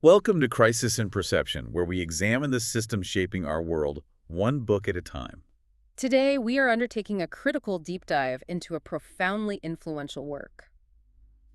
Welcome to Crisis in Perception, where we examine the systems shaping our world, one book at a time. Today, we are undertaking a critical deep dive into a profoundly influential work.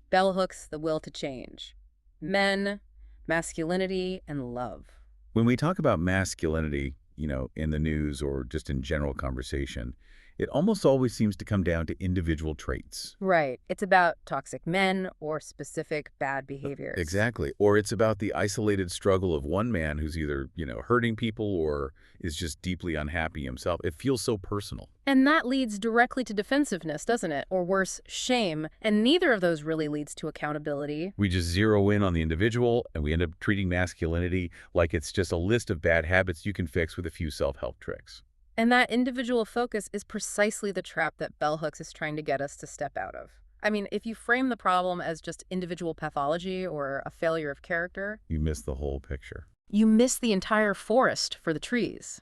Bell Hooks' The Will to Change. Men, Masculinity, and Love. When we talk about masculinity, in the news or just in general conversation, it almost always seems to come down to individual traits. Right. It's about toxic men or specific bad behaviors. Exactly. Or it's about the isolated struggle of one man who's either, hurting people or is just deeply unhappy himself. It feels so personal. And that leads directly to defensiveness, doesn't it? Or worse, shame. And neither of those really leads to accountability. We just zero in on the individual, and we end up treating masculinity like it's just a list of bad habits you can fix with a few self-help tricks. And that individual focus is precisely the trap that Bell Hooks is trying to get us to step out of. I mean, if you frame the problem as just individual pathology or a failure of character, You miss the whole picture. you miss the entire forest for the trees.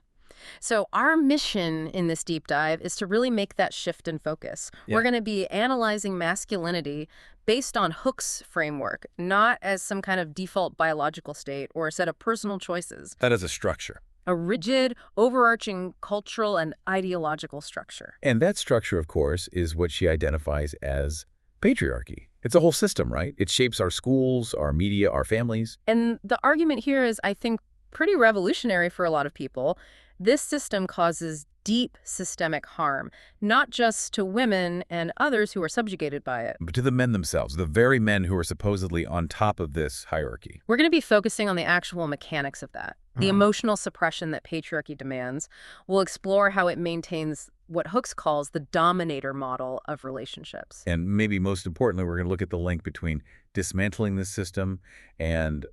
So our mission in this deep dive is to really make that shift in focus. Yeah. We're going to be analyzing masculinity based on Hooks' framework, not as some kind of default biological state or a set of personal choices. That is a structure. A rigid, overarching cultural and ideological structure. And that structure, of course, is what she identifies as patriarchy. It's a whole system, right? It shapes our schools, our media, our families. And the argument here is, I think, pretty revolutionary for a lot of people. This system causes deep systemic harm, not just to women and others who are subjugated by it. But to the men themselves, the very men who are supposedly on top of this hierarchy. We're going to be focusing on the actual mechanics of that, the emotional suppression that patriarchy demands. We'll explore how it maintains what Hooks calls the dominator model of relationships. And maybe most importantly, we're going to look at the link between dismantling this system and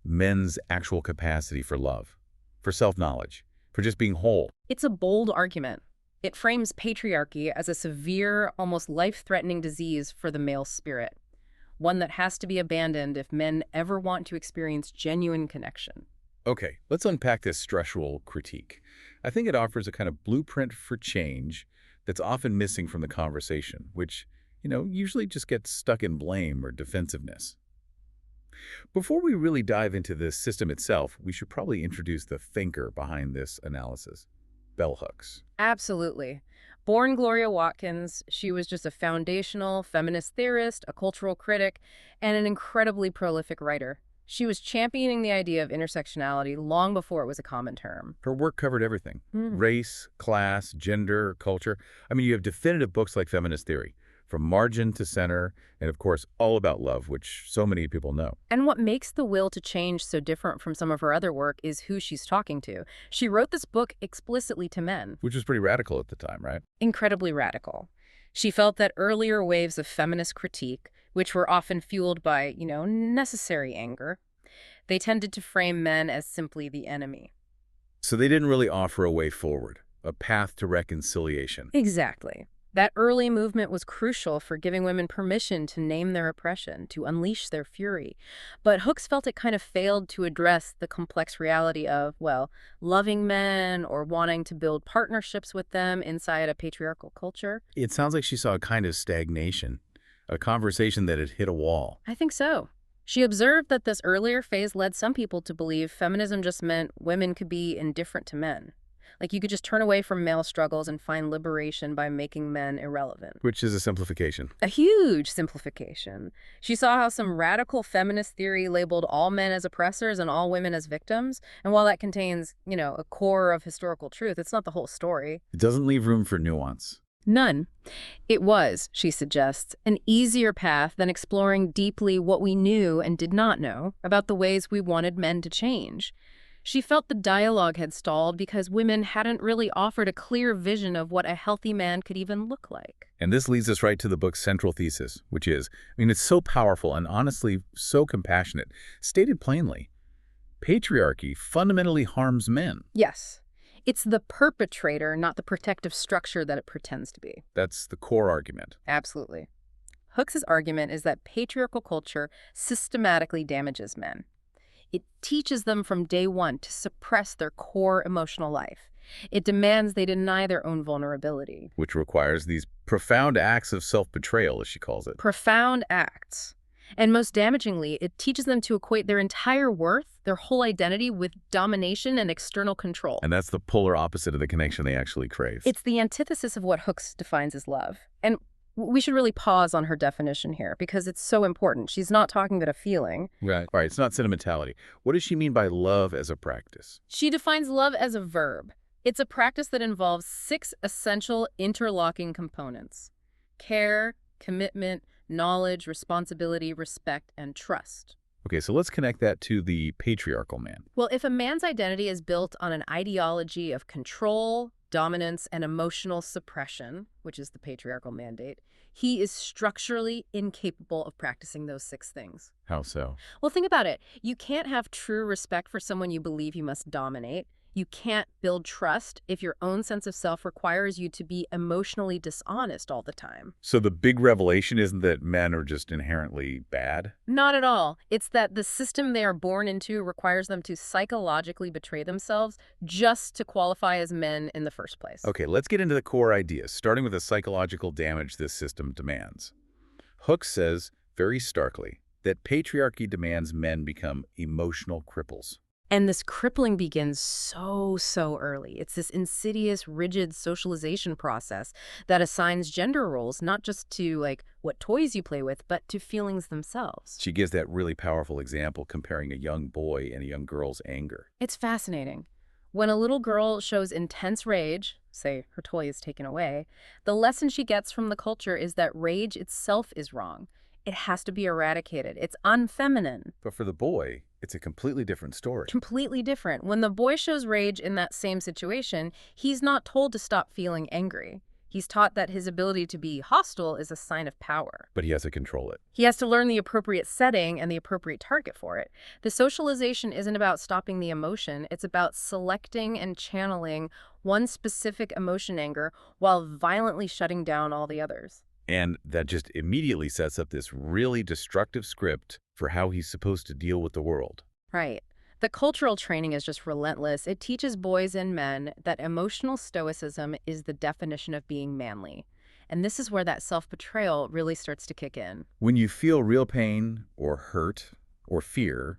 men's actual capacity for love, for self-knowledge, for just being whole. It's a bold argument. It frames patriarchy as a severe, almost life-threatening disease for the male spirit, one that has to be abandoned if men ever want to experience genuine connection. Okay, let's unpack this structural critique. I think it offers a kind of blueprint for change that's often missing from the conversation, which, usually just gets stuck in blame or defensiveness. Before we really dive into the system itself, we should probably introduce the thinker behind this analysis, Bell Hooks. Absolutely. Born Gloria Watkins, she was just a foundational feminist theorist, a cultural critic, and an incredibly prolific writer. She was championing the idea of intersectionality long before it was a common term. Her work covered everything. Race, class, gender, culture. I mean, you have definitive books like Feminist Theory, from margin to center, and of course, all about love, which so many people know. And what makes The Will to Change so different from some of her other work is who she's talking to. She wrote this book explicitly to men. Which was pretty radical at the time, right? Incredibly radical. She felt that earlier waves of feminist critique, which were often fueled by, necessary anger, they tended to frame men as simply the enemy. So they didn't really offer a way forward, a path to reconciliation. Exactly. That early movement was crucial for giving women permission to name their oppression, to unleash their fury. But Hooks felt it kind of failed to address the complex reality of, loving men or wanting to build partnerships with them inside a patriarchal culture. It sounds like she saw a kind of stagnation, a conversation that had hit a wall. I think so. She observed that this earlier phase led some people to believe feminism just meant women could be indifferent to men. Like you could just turn away from male struggles and find liberation by making men irrelevant. Which is a simplification. A huge simplification. She saw how some radical feminist theory labeled all men as oppressors and all women as victims. And while that contains, a core of historical truth, it's not the whole story. It doesn't leave room for nuance. None. It was, she suggests, an easier path than exploring deeply what we knew and did not know about the ways we wanted men to change. She felt the dialogue had stalled because women hadn't really offered a clear vision of what a healthy man could even look like. And this leads us right to the book's central thesis, which is, it's so powerful and honestly so compassionate. Stated plainly, patriarchy fundamentally harms men. Yes. It's the perpetrator, not the protective structure that it pretends to be. That's the core argument. Absolutely. Hooks' argument is that patriarchal culture systematically damages men. It teaches them from day one to suppress their core emotional life. It demands they deny their own vulnerability. Which requires these profound acts of self-betrayal, as she calls it. Profound acts. And most damagingly, it teaches them to equate their entire worth, their whole identity, with domination and external control. And that's the polar opposite of the connection they actually crave. It's the antithesis of what Hooks defines as love. And we should really pause on her definition here because it's so important. She's not talking about a feeling. Right. All right, it's not sentimentality. What does she mean by love as a practice? She defines love as a verb. It's a practice that involves 6 essential interlocking components: care, commitment, knowledge, responsibility, respect, and trust. Okay, so let's connect that to the patriarchal man. Well, if a man's identity is built on an ideology of control, dominance, and emotional suppression, which is the patriarchal mandate, he is structurally incapable of practicing those 6 things. How so? Well, think about it. You can't have true respect for someone you believe you must dominate. You can't build trust if your own sense of self requires you to be emotionally dishonest all the time. So the big revelation isn't that men are just inherently bad? Not at all. It's that the system they are born into requires them to psychologically betray themselves just to qualify as men in the first place. Okay, let's get into the core ideas, starting with the psychological damage this system demands. Hooks says, very starkly, that patriarchy demands men become emotional cripples. And this crippling begins so early. It's this insidious, rigid socialization process that assigns gender roles not just to, like, what toys you play with, but to feelings themselves. She gives that really powerful example comparing a young boy and a young girl's anger. It's fascinating. When a little girl shows intense rage, say her toy is taken away, the lesson she gets from the culture is that rage itself is wrong. It has to be eradicated. It's unfeminine. But for the boy, it's a completely different story. Completely different. When the boy shows rage in that same situation, he's not told to stop feeling angry. He's taught that his ability to be hostile is a sign of power. But he has to control it. He has to learn the appropriate setting and the appropriate target for it. The socialization isn't about stopping the emotion. It's about selecting and channeling one specific emotion, anger, while violently shutting down all the others. And that just immediately sets up this really destructive script for how he's supposed to deal with the world. Right. The cultural training is just relentless. It teaches boys and men that emotional stoicism is the definition of being manly. And this is where that self-betrayal really starts to kick in. When you feel real pain or hurt or fear,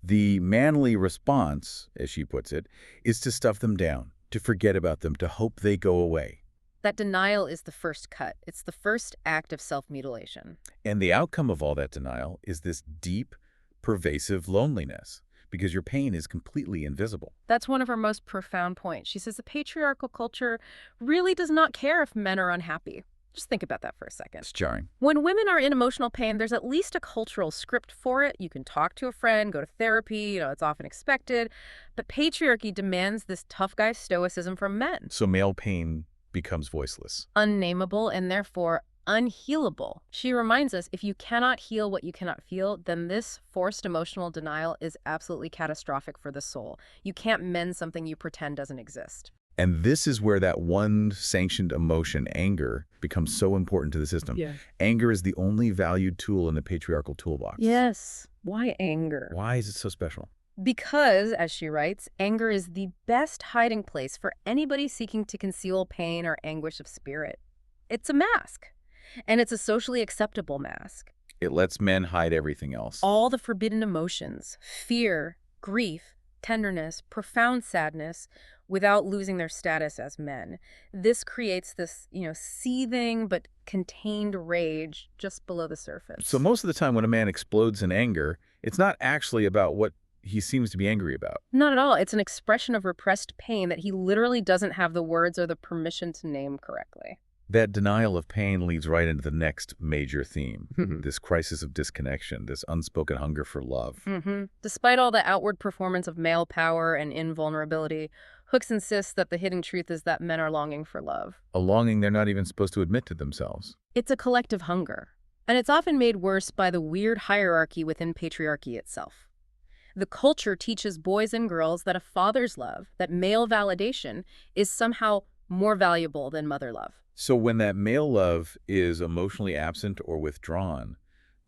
the manly response, as she puts it, is to stuff them down, to forget about them, to hope they go away. That denial is the first cut. It's the first act of self-mutilation. And the outcome of all that denial is this deep, pervasive loneliness, because your pain is completely invisible. That's one of her most profound points. She says the patriarchal culture really does not care if men are unhappy. Just think about that for a second. It's jarring. When women are in emotional pain, there's at least a cultural script for it. You can talk to a friend, go to therapy, it's often expected. But patriarchy demands this tough guy stoicism from men. So male pain becomes voiceless. Unnameable and therefore unhealable. She reminds us if you cannot heal what you cannot feel, then this forced emotional denial is absolutely catastrophic for the soul. You can't mend something you pretend doesn't exist. And this is where that one sanctioned emotion, anger, becomes so important to the system. Yeah. Anger is the only valued tool in the patriarchal toolbox. Yes. Why anger? Why is it so special? Because, as she writes, anger is the best hiding place for anybody seeking to conceal pain or anguish of spirit. It's a mask, and it's a socially acceptable mask. It lets men hide everything else. All the forbidden emotions, fear, grief, tenderness, profound sadness, without losing their status as men. This creates this, seething but contained rage just below the surface. So most of the time when a man explodes in anger, it's not actually about what he seems to be angry about. Not at all. It's an expression of repressed pain that he literally doesn't have the words or the permission to name correctly. That denial of pain leads right into the next major theme, this crisis of disconnection, this unspoken hunger for love. Despite all the outward performance of male power and invulnerability, Hooks insists that the hidden truth is that men are longing for love. A longing they're not even supposed to admit to themselves. It's a collective hunger, and it's often made worse by the weird hierarchy within patriarchy itself. The culture teaches boys and girls that a father's love, that male validation, is somehow more valuable than mother love. So when that male love is emotionally absent or withdrawn,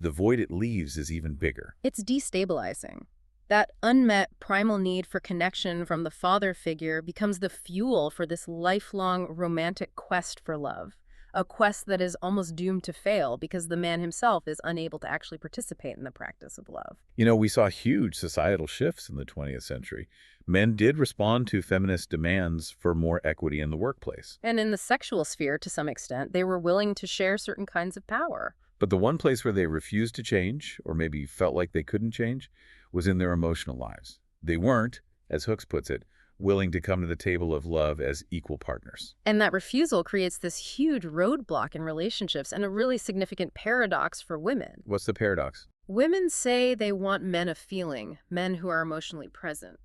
the void it leaves is even bigger. It's destabilizing. That unmet primal need for connection from the father figure becomes the fuel for this lifelong romantic quest for love. a quest that is almost doomed to fail because the man himself is unable to actually participate in the practice of love. We saw huge societal shifts in the 20th century. Men did respond to feminist demands for more equity in the workplace. And in the sexual sphere, to some extent, they were willing to share certain kinds of power. But the one place where they refused to change, or maybe felt like they couldn't change, was in their emotional lives. They weren't, as Hooks puts it, willing to come to the table of love as equal partners. And that refusal creates this huge roadblock in relationships and a really significant paradox for women. What's the paradox? Women say they want men of feeling, men who are emotionally present.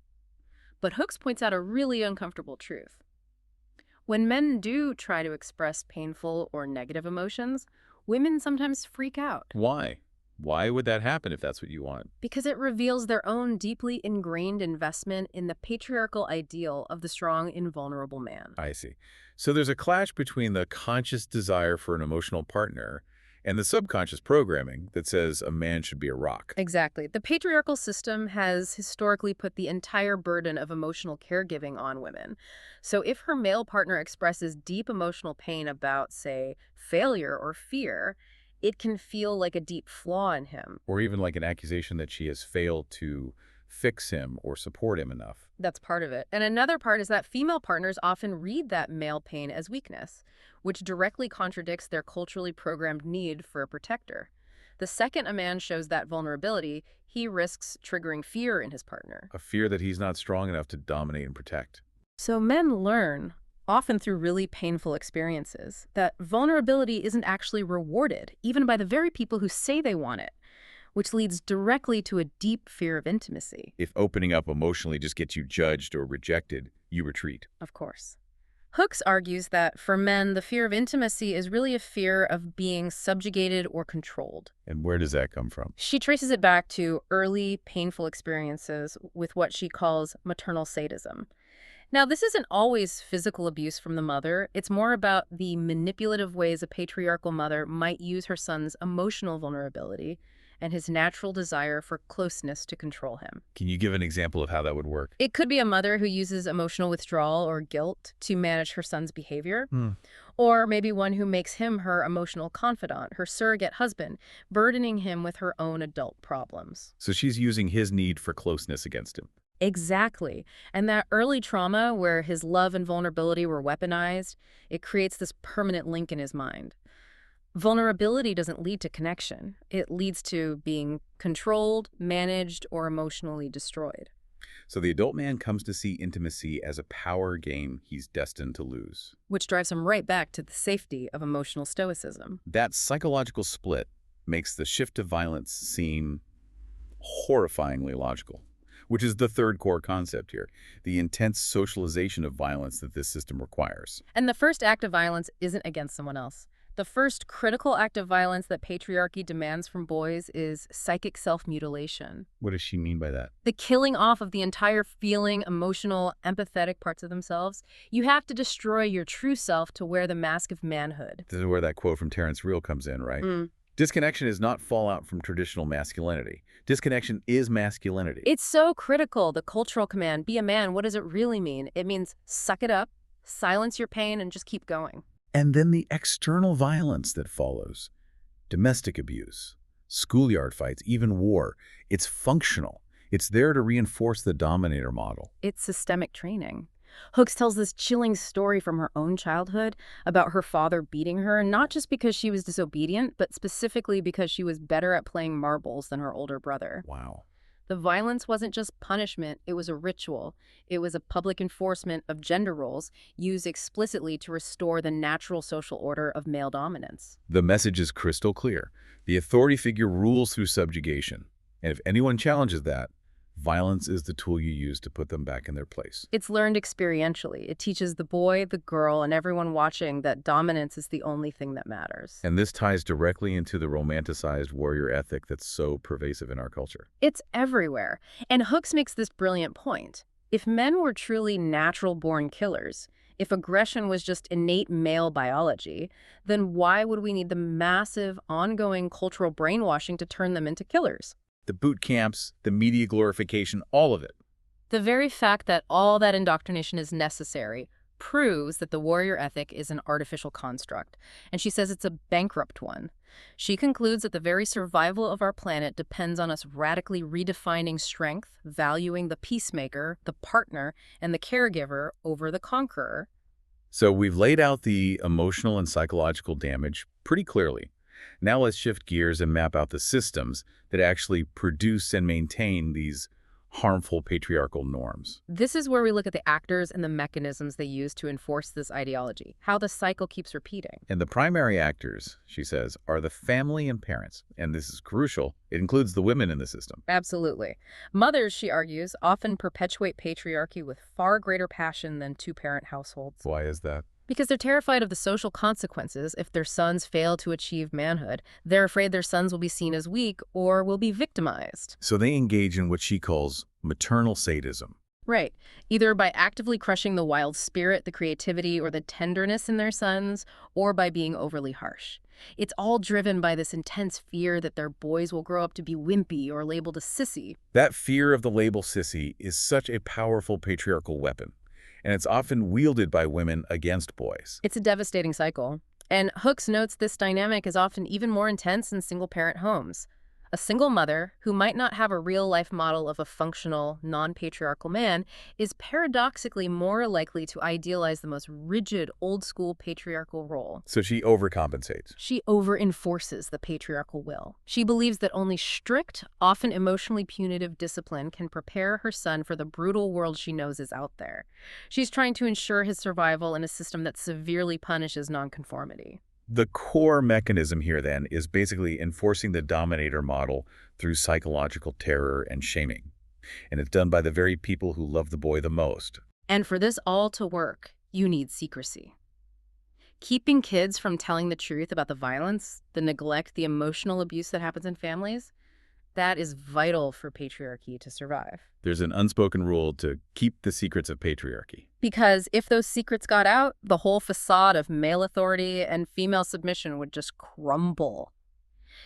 But Hooks points out a really uncomfortable truth. When men do try to express painful or negative emotions, women sometimes freak out. Why? Why would that happen if that's what you want? Because it reveals their own deeply ingrained investment in the patriarchal ideal of the strong, invulnerable man. I see. So there's a clash between the conscious desire for an emotional partner and the subconscious programming that says a man should be a rock. Exactly. The patriarchal system has historically put the entire burden of emotional caregiving on women. So if her male partner expresses deep emotional pain about, say, failure or fear, it can feel like a deep flaw in him. Or even like an accusation that she has failed to fix him or support him enough. That's part of it. And another part is that female partners often read that male pain as weakness, which directly contradicts their culturally programmed need for a protector. The second a man shows that vulnerability, he risks triggering fear in his partner. A fear that he's not strong enough to dominate and protect. So men learn, often through really painful experiences, that vulnerability isn't actually rewarded, even by the very people who say they want it, which leads directly to a deep fear of intimacy. If opening up emotionally just gets you judged or rejected, you retreat. Of course. Hooks argues that for men, the fear of intimacy is really a fear of being subjugated or controlled. And where does that come from? She traces it back to early, painful experiences with what she calls maternal sadism. Now, this isn't always physical abuse from the mother. It's more about the manipulative ways a patriarchal mother might use her son's emotional vulnerability and his natural desire for closeness to control him. Can you give an example of how that would work? It could be a mother who uses emotional withdrawal or guilt to manage her son's behavior, or maybe one who makes him her emotional confidant, her surrogate husband, burdening him with her own adult problems. So she's using his need for closeness against him. Exactly. And that early trauma where his love and vulnerability were weaponized, it creates this permanent link in his mind. Vulnerability doesn't lead to connection. It leads to being controlled, managed, or emotionally destroyed. So the adult man comes to see intimacy as a power game he's destined to lose. Which drives him right back to the safety of emotional stoicism. That psychological split makes the shift to violence seem horrifyingly logical, which is the third core concept here, the intense socialization of violence that this system requires. And the first act of violence isn't against someone else. The first critical act of violence that patriarchy demands from boys is psychic self-mutilation. What does she mean by that? The killing off of the entire feeling, emotional, empathetic parts of themselves. You have to destroy your true self to wear the mask of manhood. This is where that quote from Terence Real comes in, right? Disconnection is not fallout from traditional masculinity. Disconnection is masculinity. It's so critical, the cultural command, be a man. What does it really mean? It means suck it up, silence your pain, and just keep going. And then the external violence that follows. Domestic abuse, schoolyard fights, even war. It's functional. It's there to reinforce the dominator model. It's systemic training. Hooks tells this chilling story from her own childhood about her father beating her, not just because she was disobedient, but specifically because she was better at playing marbles than her older brother. Wow. The violence wasn't just punishment, it was a ritual. It was a public enforcement of gender roles used explicitly to restore the natural social order of male dominance. The message is crystal clear. The authority figure rules through subjugation. And if anyone challenges that, violence is the tool you use to put them back in their place. It's learned experientially. It teaches the boy, the girl, and everyone watching that dominance is the only thing that matters. And this ties directly into the romanticized warrior ethic that's so pervasive in our culture. It's everywhere. And Hooks makes this brilliant point. If men were truly natural-born killers, if aggression was just innate male biology, then why would we need the massive, ongoing cultural brainwashing to turn them into killers? The boot camps, the media glorification, all of it. The very fact that all that indoctrination is necessary proves that the warrior ethic is an artificial construct, and she says it's a bankrupt one. She concludes that the very survival of our planet depends on us radically redefining strength, valuing the peacemaker, the partner, and the caregiver over the conqueror. So we've laid out the emotional and psychological damage pretty clearly. Now let's shift gears and map out the systems that actually produce and maintain these harmful patriarchal norms. This is where we look at the actors and the mechanisms they use to enforce this ideology, how the cycle keeps repeating. And the primary actors, she says, are the family and parents. And this is crucial. It includes the women in the system. Absolutely. Mothers, she argues, often perpetuate patriarchy with far greater passion than two-parent households. Why is that? Because they're terrified of the social consequences if their sons fail to achieve manhood. They're afraid their sons will be seen as weak or will be victimized. So they engage in what she calls maternal sadism. Right. Either by actively crushing the wild spirit, the creativity, or the tenderness in their sons, or by being overly harsh. It's all driven by this intense fear that their boys will grow up to be wimpy or labeled a sissy. That fear of the label sissy is such a powerful patriarchal weapon, and it's often wielded by women against boys. It's a devastating cycle. And Hooks notes this dynamic is often even more intense in single-parent homes. A single mother, who might not have a real-life model of a functional, non-patriarchal man, is paradoxically more likely to idealize the most rigid, old-school patriarchal role. So she overcompensates. She over-enforces the patriarchal will. She believes that only strict, often emotionally punitive discipline can prepare her son for the brutal world she knows is out there. She's trying to ensure his survival in a system that severely punishes nonconformity. The core mechanism here, then, is basically enforcing the dominator model through psychological terror and shaming. And it's done by the very people who love the boy the most. And for this all to work, you need secrecy. Keeping kids from telling the truth about the violence, the neglect, the emotional abuse that happens in families, that is vital for patriarchy to survive. There's an unspoken rule to keep the secrets of patriarchy. Because if those secrets got out, the whole facade of male authority and female submission would just crumble.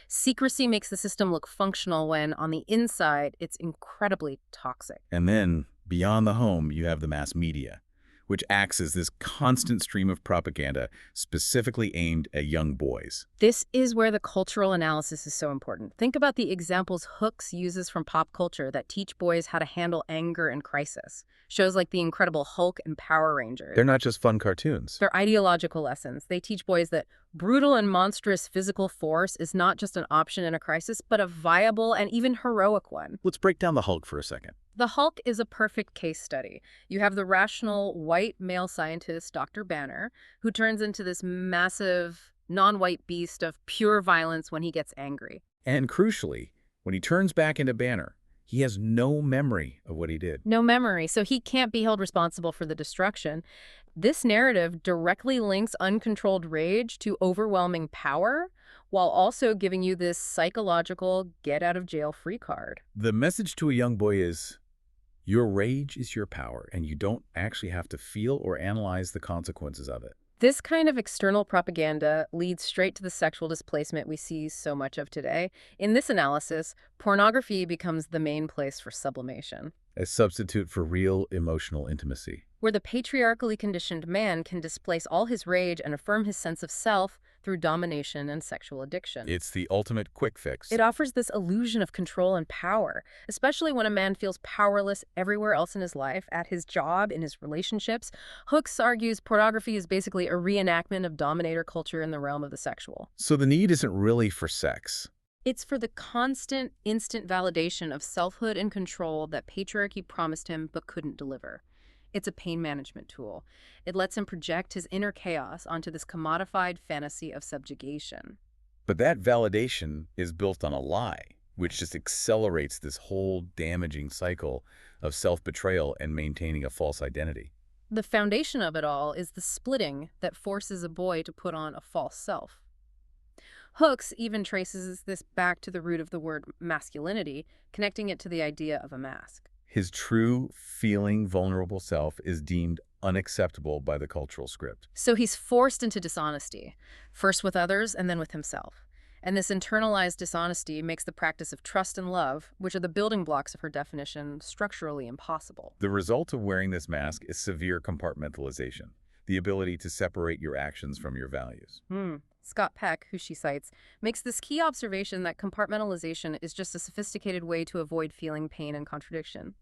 Secrecy makes the system look functional when, on the inside, it's incredibly toxic. And then, beyond the home, you have the mass media, which acts as this constant stream of propaganda specifically aimed at young boys. This is where the cultural analysis is so important. Think about the examples Hooks uses from pop culture that teach boys how to handle anger and crisis. Shows like The Incredible Hulk and Power Rangers. They're not just fun cartoons. They're ideological lessons. They teach boys that brutal and monstrous physical force is not just an option in a crisis, but a viable and even heroic one. Let's break down the Hulk for a second. The Hulk is a perfect case study. You have the rational white male scientist, Dr. Banner, who turns into this massive, non-white beast of pure violence when he gets angry. And crucially, when he turns back into Banner, he has no memory of what he did. No memory, so he can't be held responsible for the destruction. This narrative directly links uncontrolled rage to overwhelming power, while also giving you this psychological get-out-of-jail-free card. The message to a young boy is, your rage is your power, and you don't actually have to feel or analyze the consequences of it. This kind of external propaganda leads straight to the sexual displacement we see so much of today. In this analysis, pornography becomes the main place for sublimation. A substitute for real emotional intimacy. Where the patriarchally conditioned man can displace all his rage and affirm his sense of self through domination and sexual addiction. It's the ultimate quick fix. It offers this illusion of control and power, especially when a man feels powerless everywhere else in his life, at his job, in his relationships. Hooks argues pornography is basically a reenactment of dominator culture in the realm of the sexual. So the need isn't really for sex. It's for the constant, instant validation of selfhood and control that patriarchy promised him but couldn't deliver. It's a pain management tool. It lets him project his inner chaos onto this commodified fantasy of subjugation. But that validation is built on a lie, which just accelerates this whole damaging cycle of self-betrayal and maintaining a false identity. The foundation of it all is the splitting that forces a boy to put on a false self. Hooks even traces this back to the root of the word masculinity, connecting it to the idea of a mask. His true, feeling, vulnerable self is deemed unacceptable by the cultural script. So he's forced into dishonesty, first with others and then with himself. And this internalized dishonesty makes the practice of trust and love, which are the building blocks of her definition, structurally impossible. The result of wearing this mask is severe compartmentalization, the ability to separate your actions from your values. Scott Peck, who she cites, makes this key observation that compartmentalization is just a sophisticated way to avoid feeling pain and contradiction.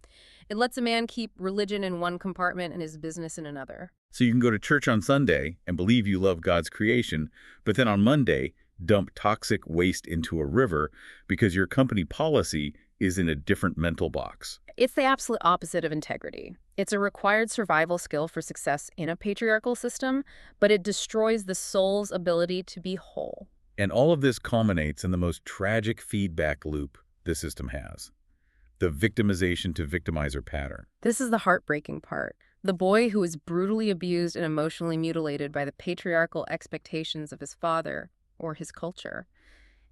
It lets a man keep religion in one compartment and his business in another. So you can go to church on Sunday and believe you love God's creation, but then on Monday, dump toxic waste into a river because your company policy is in a different mental box. It's the absolute opposite of integrity. It's a required survival skill for success in a patriarchal system, but it destroys the soul's ability to be whole. And all of this culminates in the most tragic feedback loop the system has: the victimization to victimizer pattern. This is the heartbreaking part. The boy who is brutally abused and emotionally mutilated by the patriarchal expectations of his father or his culture.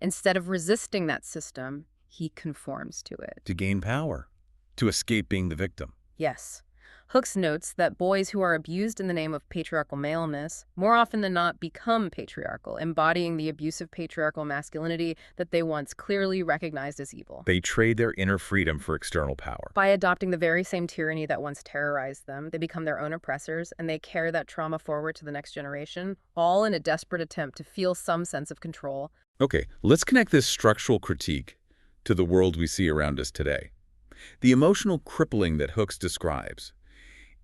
Instead of resisting that system, he conforms to it. To gain power, to escape being the victim. Yes. Hooks notes that boys who are abused in the name of patriarchal maleness more often than not become patriarchal, embodying the abusive patriarchal masculinity that they once clearly recognized as evil. They trade their inner freedom for external power. By adopting the very same tyranny that once terrorized them, they become their own oppressors, and they carry that trauma forward to the next generation, all in a desperate attempt to feel some sense of control. Okay, let's connect this structural critique to the world we see around us today. The emotional crippling that Hooks describes,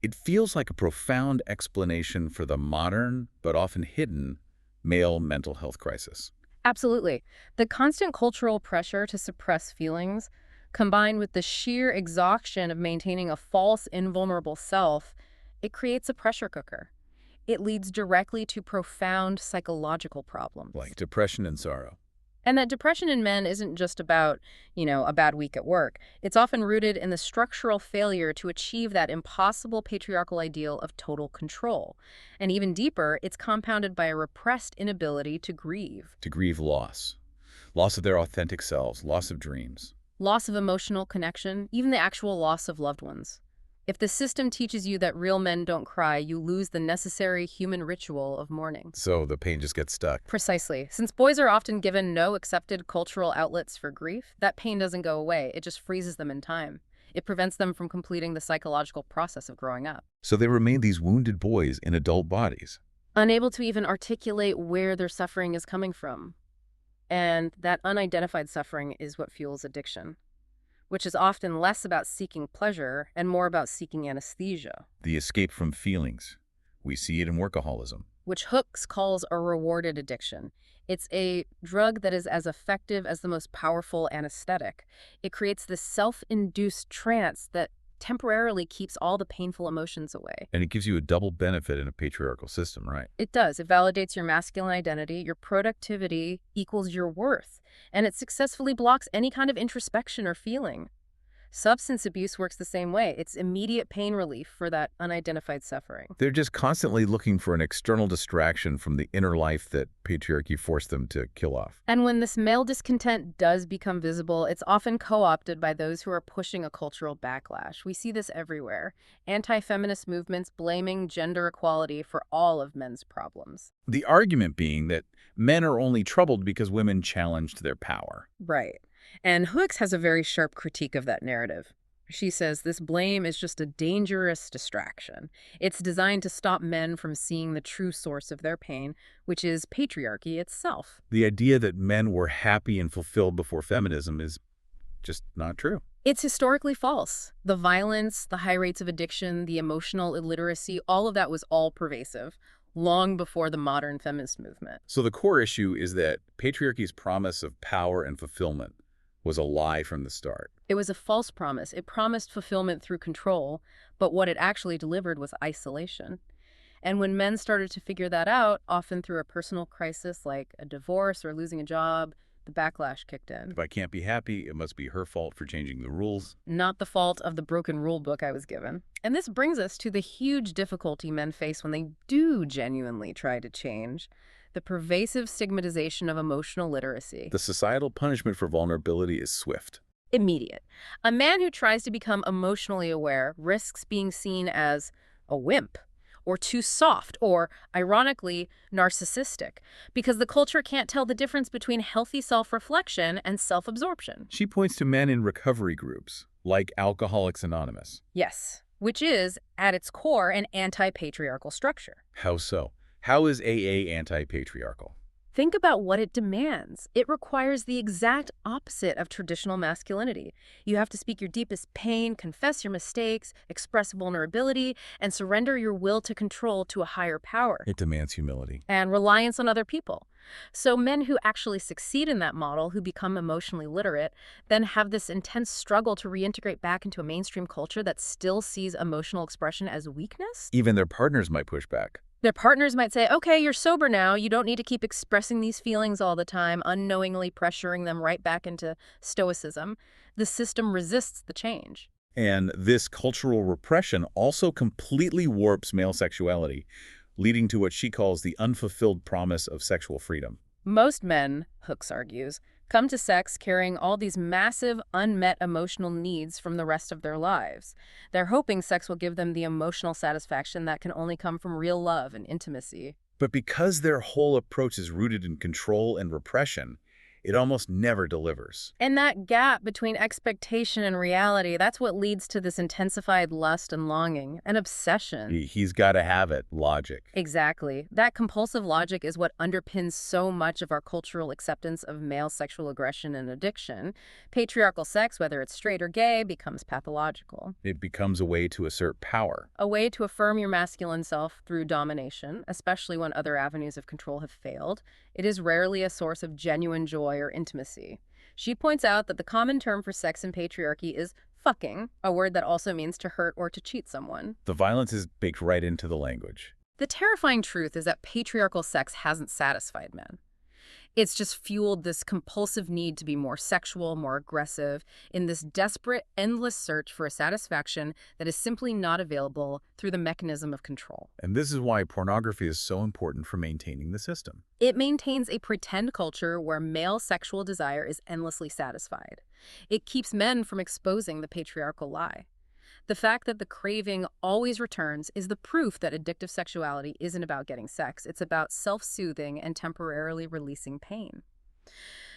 it feels like a profound explanation for the modern, but often hidden, male mental health crisis. Absolutely. The constant cultural pressure to suppress feelings, combined with the sheer exhaustion of maintaining a false, invulnerable self, it creates a pressure cooker. It leads directly to profound psychological problems. Like depression and sorrow. And that depression in men isn't just about, a bad week at work. It's often rooted in the structural failure to achieve that impossible patriarchal ideal of total control. And even deeper, it's compounded by a repressed inability to grieve. To grieve loss. Loss of their authentic selves, loss of dreams. Loss of emotional connection, even the actual loss of loved ones. If the system teaches you that real men don't cry, you lose the necessary human ritual of mourning. So the pain just gets stuck. Precisely. Since boys are often given no accepted cultural outlets for grief, that pain doesn't go away. It just freezes them in time. It prevents them from completing the psychological process of growing up. So they remain these wounded boys in adult bodies. Unable to even articulate where their suffering is coming from. And that unidentified suffering is what fuels addiction, which is often less about seeking pleasure and more about seeking anesthesia. The escape from feelings. We see it in workaholism. Which Hooks calls a rewarded addiction. It's a drug that is as effective as the most powerful anesthetic. It creates this self-induced trance that temporarily keeps all the painful emotions away. And it gives you a double benefit in a patriarchal system, right? It does. It validates your masculine identity, your productivity equals your worth, and it successfully blocks any kind of introspection or feeling. Substance abuse works the same way. It's immediate pain relief for that unidentified suffering. They're just constantly looking for an external distraction from the inner life that patriarchy forced them to kill off. And when this male discontent does become visible, it's often co-opted by those who are pushing a cultural backlash. We see this everywhere. Anti-feminist movements blaming gender equality for all of men's problems. The argument being that men are only troubled because women challenged their power. Right. And Hooks has a very sharp critique of that narrative. She says this blame is just a dangerous distraction. It's designed to stop men from seeing the true source of their pain, which is patriarchy itself. The idea that men were happy and fulfilled before feminism is just not true. It's historically false. The violence, the high rates of addiction, the emotional illiteracy, all of that was all pervasive, long before the modern feminist movement. So the core issue is that patriarchy's promise of power and fulfillment was a lie from the start. It was a false promise. It promised fulfillment through control, but what it actually delivered was isolation. And when men started to figure that out, often through a personal crisis like a divorce or losing a job, the backlash kicked in. If I can't be happy, it must be her fault for changing the rules. Not the fault of the broken rule book I was given. And this brings us to the huge difficulty men face when they do genuinely try to change. The pervasive stigmatization of emotional literacy. The societal punishment for vulnerability is swift. Immediate. A man who tries to become emotionally aware risks being seen as a wimp or too soft, or, ironically, narcissistic, because the culture can't tell the difference between healthy self-reflection and self-absorption. She points to men in recovery groups, like Alcoholics Anonymous. Yes, which is, at its core, an anti-patriarchal structure. How so? How is AA anti-patriarchal? Think about what it demands. It requires the exact opposite of traditional masculinity. You have to speak your deepest pain, confess your mistakes, express vulnerability, and surrender your will to control to a higher power. It demands humility. And reliance on other people. So men who actually succeed in that model, who become emotionally literate, then have this intense struggle to reintegrate back into a mainstream culture that still sees emotional expression as weakness. Even their partners might push back. Their partners might say, okay, you're sober now. You don't need to keep expressing these feelings all the time, unknowingly pressuring them right back into stoicism. The system resists the change. And this cultural repression also completely warps male sexuality, leading to what she calls the unfulfilled promise of sexual freedom. Most men, Hooks argues, come to sex carrying all these massive, unmet emotional needs from the rest of their lives. They're hoping sex will give them the emotional satisfaction that can only come from real love and intimacy. But because their whole approach is rooted in control and repression, it almost never delivers. And that gap between expectation and reality, that's what leads to this intensified lust and longing, an obsession. He's got to have it, logic. Exactly. That compulsive logic is what underpins so much of our cultural acceptance of male sexual aggression and addiction. Patriarchal sex, whether it's straight or gay, becomes pathological. It becomes a way to assert power. A way to affirm your masculine self through domination, especially when other avenues of control have failed. It is rarely a source of genuine joy or intimacy. She points out that the common term for sex in patriarchy is fucking, a word that also means to hurt or to cheat someone. The violence is baked right into the language. The terrifying truth is that patriarchal sex hasn't satisfied men. It's just fueled this compulsive need to be more sexual, more aggressive, in this desperate, endless search for a satisfaction that is simply not available through the mechanism of control. And this is why pornography is so important for maintaining the system. It maintains a pretend culture where male sexual desire is endlessly satisfied. It keeps men from exposing the patriarchal lie. The fact that the craving always returns is the proof that addictive sexuality isn't about getting sex. It's about self-soothing and temporarily releasing pain.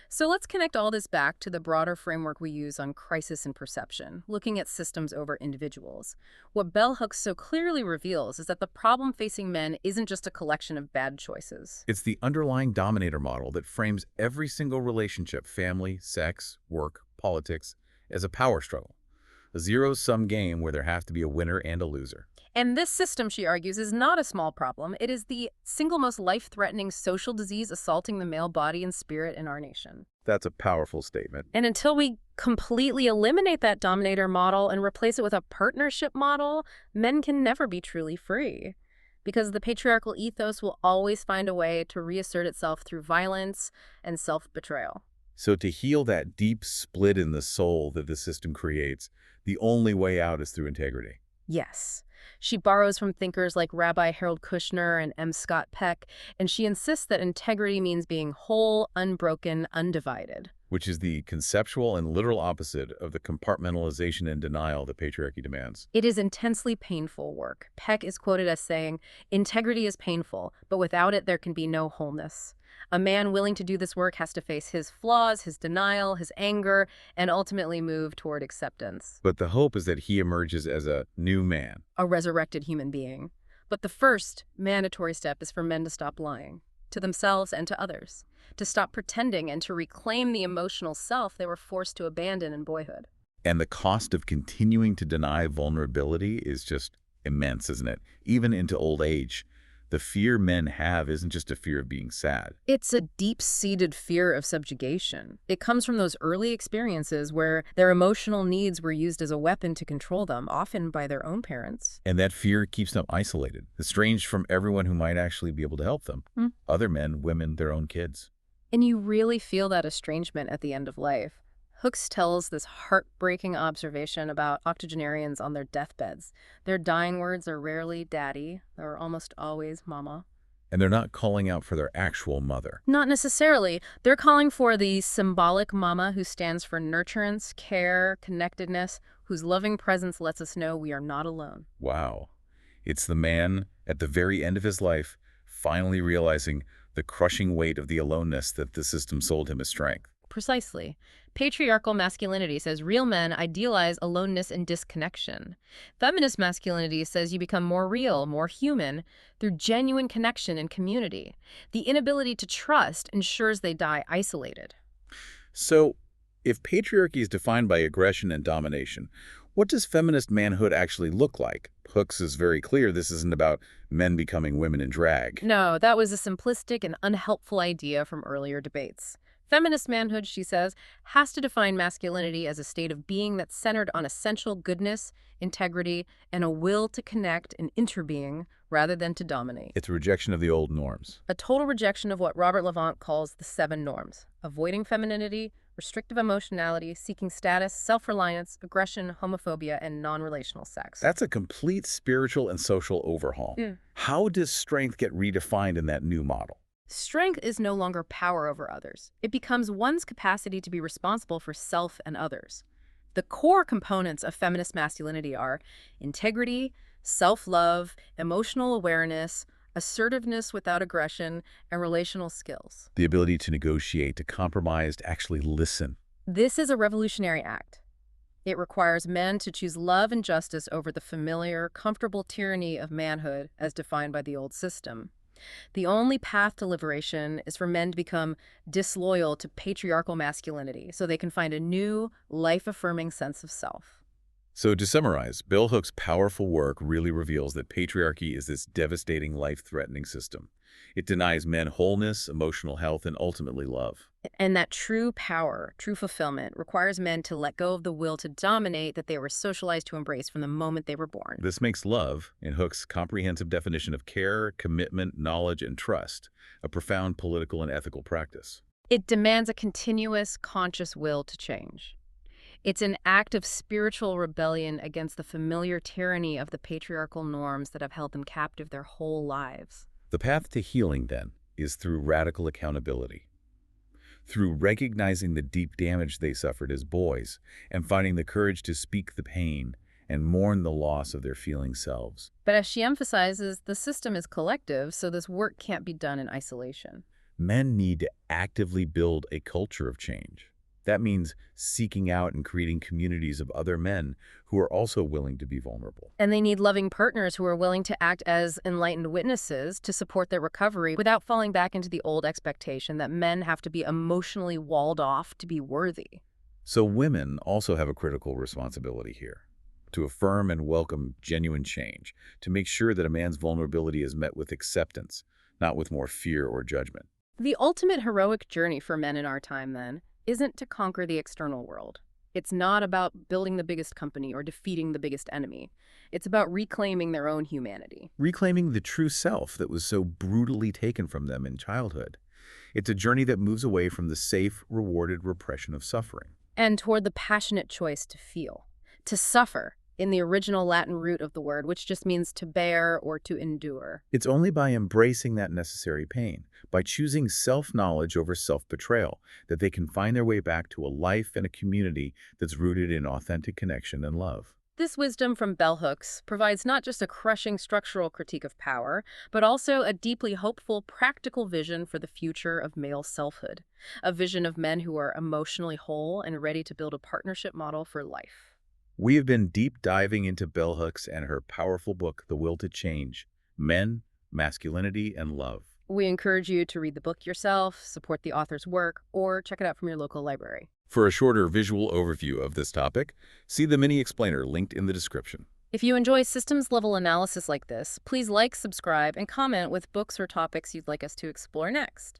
So let's connect all this back to the broader framework we use on crisis and perception, looking at systems over individuals. What Bell Hooks so clearly reveals is that the problem facing men isn't just a collection of bad choices. It's the underlying dominator model that frames every single relationship, family, sex, work, politics, as a power struggle. A zero-sum game where there has to be a winner and a loser. And this system, she argues, is not a small problem. It is the single most life-threatening social disease assaulting the male body and spirit in our nation. That's a powerful statement. And until we completely eliminate that dominator model and replace it with a partnership model, men can never be truly free. Because the patriarchal ethos will always find a way to reassert itself through violence and self-betrayal. So to heal that deep split in the soul that the system creates, the only way out is through integrity. Yes. She borrows from thinkers like Rabbi Harold Kushner and M. Scott Peck, and she insists that integrity means being whole, unbroken, undivided. Which is the conceptual and literal opposite of the compartmentalization and denial that patriarchy demands. It is intensely painful work. Peck is quoted as saying, "Integrity is painful, but without it there can be no wholeness. A man willing to do this work has to face his flaws, his denial, his anger, and ultimately move toward acceptance." But the hope is that he emerges as a new man. A resurrected human being. But the first mandatory step is for men to stop lying, to themselves and to others, to stop pretending and to reclaim the emotional self they were forced to abandon in boyhood. And the cost of continuing to deny vulnerability is just immense, isn't it? Even into old age. The fear men have isn't just a fear of being sad. It's a deep-seated fear of subjugation. It comes from those early experiences where their emotional needs were used as a weapon to control them, often by their own parents. And that fear keeps them isolated, estranged from everyone who might actually be able to help them. Other men, women, their own kids. And you really feel that estrangement at the end of life. Hooks tells this heartbreaking observation about octogenarians on their deathbeds. Their dying words are rarely daddy, they're almost always mama. And they're not calling out for their actual mother. Not necessarily. They're calling for the symbolic mama who stands for nurturance, care, connectedness, whose loving presence lets us know we are not alone. Wow. It's the man, at the very end of his life, finally realizing the crushing weight of the aloneness that the system sold him as strength. Precisely. Patriarchal masculinity says real men idealize aloneness and disconnection. Feminist masculinity says you become more real, more human, through genuine connection and community. The inability to trust ensures they die isolated. So, if patriarchy is defined by aggression and domination, what does feminist manhood actually look like? Hooks is very clear this isn't about men becoming women in drag. No, that was a simplistic and unhelpful idea from earlier debates. Feminist manhood, she says, has to define masculinity as a state of being that's centered on essential goodness, integrity, and a will to connect and interbeing rather than to dominate. It's a rejection of the old norms. A total rejection of what Robert Levant calls the 7 norms: avoiding femininity, restrictive emotionality, seeking status, self-reliance, aggression, homophobia, and non-relational sex. That's a complete spiritual and social overhaul. How does strength get redefined in that new model? Strength is no longer power over others. It becomes one's capacity to be responsible for self and others. The core components of feminist masculinity are integrity, self-love, emotional awareness, assertiveness without aggression, and relational skills. The ability to negotiate, to compromise, to actually listen. This is a revolutionary act. It requires men to choose love and justice over the familiar, comfortable tyranny of manhood as defined by the old system. The only path to liberation is for men to become disloyal to patriarchal masculinity so they can find a new, life-affirming sense of self. So to summarize, Bell Hook's powerful work really reveals that patriarchy is this devastating, life-threatening system. It denies men wholeness, emotional health, and ultimately love. And that true power, true fulfillment, requires men to let go of the will to dominate that they were socialized to embrace from the moment they were born. This makes love, in Hook's comprehensive definition of care, commitment, knowledge, and trust, a profound political and ethical practice. It demands a continuous, conscious will to change. It's an act of spiritual rebellion against the familiar tyranny of the patriarchal norms that have held them captive their whole lives. The path to healing, then, is through radical accountability. Through recognizing the deep damage they suffered as boys and finding the courage to speak the pain and mourn the loss of their feeling selves. But as she emphasizes, the system is collective, so this work can't be done in isolation. Men need to actively build a culture of change. That means seeking out and creating communities of other men who are also willing to be vulnerable. And they need loving partners who are willing to act as enlightened witnesses to support their recovery without falling back into the old expectation that men have to be emotionally walled off to be worthy. So women also have a critical responsibility here, to affirm and welcome genuine change, to make sure that a man's vulnerability is met with acceptance, not with more fear or judgment. The ultimate heroic journey for men in our time, then, isn't to conquer the external world. It's not about building the biggest company or defeating the biggest enemy. It's about reclaiming their own humanity. Reclaiming the true self that was so brutally taken from them in childhood. It's a journey that moves away from the safe, rewarded repression of suffering. And toward the passionate choice to feel, to suffer, in the original Latin root of the word, which just means to bear or to endure. It's only by embracing that necessary pain, by choosing self-knowledge over self-betrayal, that they can find their way back to a life and a community that's rooted in authentic connection and love. This wisdom from bell hooks provides not just a crushing structural critique of power, but also a deeply hopeful, practical vision for the future of male selfhood, a vision of men who are emotionally whole and ready to build a partnership model for life. We have been deep diving into bell hooks and her powerful book, The Will to Change: Men, Masculinity, and Love. We encourage you to read the book yourself, support the author's work, or check it out from your local library. For a shorter visual overview of this topic, see the mini explainer linked in the description. If you enjoy systems-level analysis like this, please like, subscribe, and comment with books or topics you'd like us to explore next.